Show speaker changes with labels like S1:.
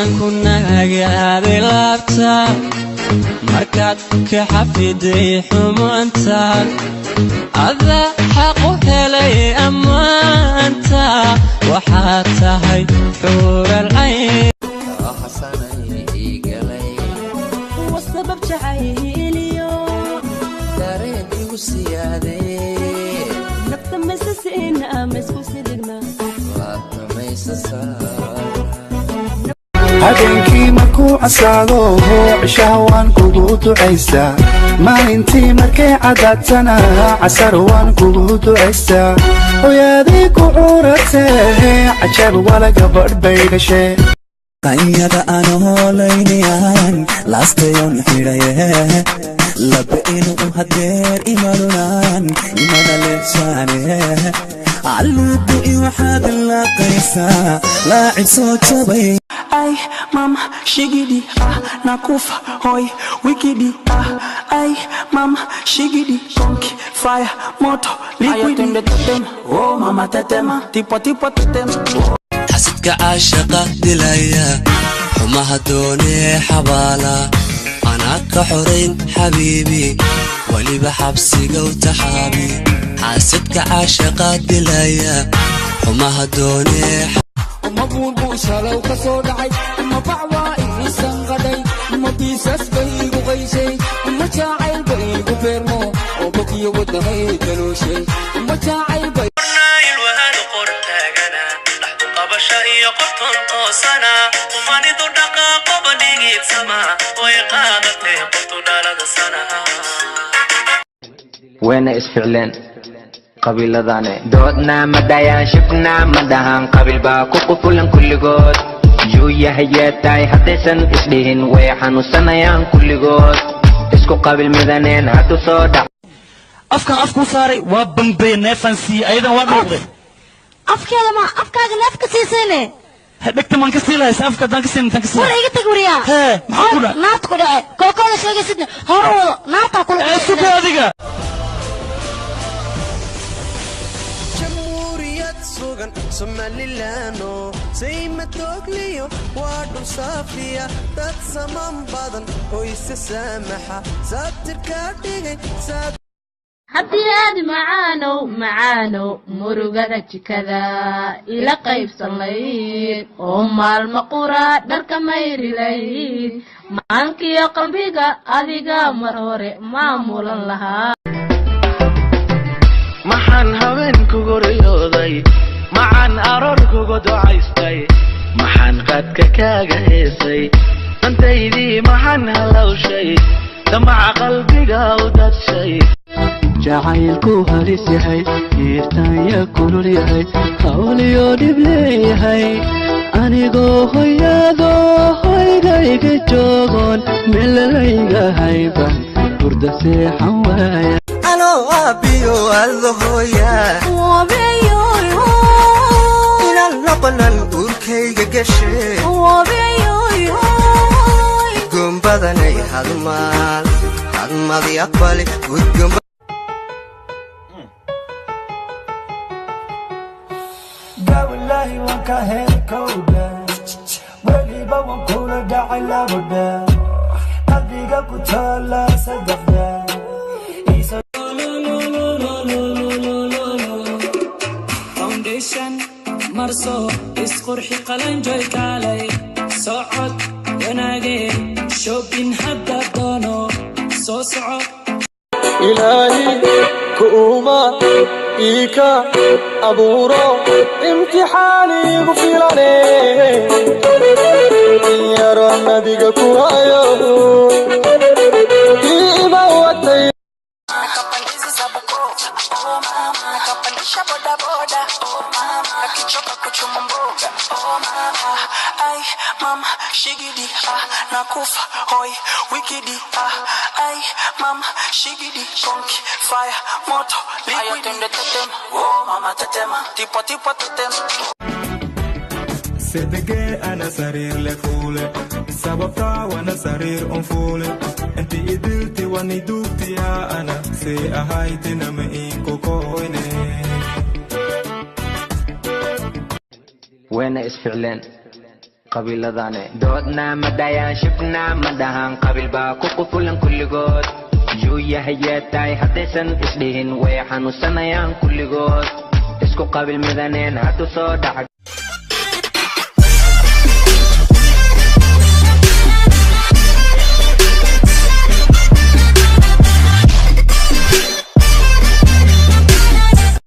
S1: كنا قاعدين لابتا مركات كحفيدي حمانتا هذا حق لي أمانتا وحتى هاي حور العين حسني قلي والسبب جعيلي داريني وسيادي نبت مسسين مسكوسي دقنا لا ميسسا
S2: habeenkii markuu casaado cishaha waan kugu ducaysaa maalintii markay cadaadtana casar waan kugu ducaysaa hooyadii ku curatee cajab wala gabadh bay dhashee qanyada aan hoolaynayan laastayon xidhaye laba inuu hadeer imanunaan imana leeshaane علوكو إيوحاد الله قيسا لاعب صوت شبي
S3: أي ماما شيجدي ناكوفا هوي ويكيدي أي ماما شيجدي كونكي فاير موتو ليكويدي أو ماما تتما تيبو تيبو تتما
S1: حسدك عاشقة دلايا حماها دوني حبالا أنا كحورين حبيبي ولي بحبسي قوت حابي حسدك عاشقة دلايا حماها دوني
S4: وما بولبو شالو كسودعي وما بعوائي سنغدي وما بيساس بيقو غيشي وما جاعيل بيقو بيرمو وبكي ودهي دلوشي وما جاعيل بيقو نايل وهالو قرتاقنا لحظو قبشا إيا قرطن قوسنا وما ندو دقاق وبنيجيت سما ويقاقتي قرطو دالة سنة
S5: وين اسفعلين قبيلة ذاني دودنا مدايا شفنا مدهان قبيل باكو قفلن كل قود جوية هياتاي حديثن اسليهن ويحانو سنيان كل قود اسكو قبيل مدانين هاتو صودا
S6: أفكا صاري وابنبي نفنسي أيضا وابنبي
S7: أفكا لما أفكا نفك سيسيني
S6: هدك تمان كسيلا أفكا دان كسين تنكسيلا
S7: ورا يجي تقوليا
S6: ها محاولة
S7: نارت كده كوكولا شوية سيدنا هرو نارت أقول
S6: سوبي هذيك
S8: Somalilano say matogliyo wadu safiya dad saman badan oo isasamaxa sabtirka dhigay
S9: haddii aad macaano murugada jikada ila qaybsanayd oo maalmo qura dharka mayrilayd maankiyo qalbiga adiga mar hore maamulan lahaa
S1: maxaan habeenku goriyooday maxaan aroorkugu ducaystay maxaan qaadka kaaga heesay antaydii maxaan halawshay damaca qalbiga u dadshay
S2: jacaylku halis yahay jiirtaanya kulul yahay hawliyo dhib leeyahay anigoo hoyadoo hoygayga joogoon meelalayga hayban hurda seexan waaya
S8: abiyo alhoya
S7: wabiyo
S8: inal noqonan urkayga gashe
S7: wabiyo
S8: gumbadanay hadmadi aqbali gudgumba
S3: wallahi wanka heerkowda weliba wankula dhacay labadha qalbiga ku taala saddexda marso isqurxi qalanjoy kaalay socod wanaagee shopping hadda doono soo soco
S4: ilaahi kuuma iika abuuro imtixaanigu filane yaro nadiga ku hayo iiba watay boda boda oh mama akichoka kuchuma mboga oh mama ay mama shigidi nakufa hoy wikidi ay mama shigidi konki fire moto liquid tetem oh mama tetema tipo tipo tetem
S10: sedege ana sarir le fule sababta wana sarir on fule anti idilti wani dukti ya ana se ahayti na me kokoine
S5: وين اسفعلين qabiiladane doodna madayaan shibna madahan qabiil baa ku qufulan kulligood yuu yahay tahay haddaysan isdhihin way xanuunsanayaan kulligood isku qabiil midaneen haddu soo dhac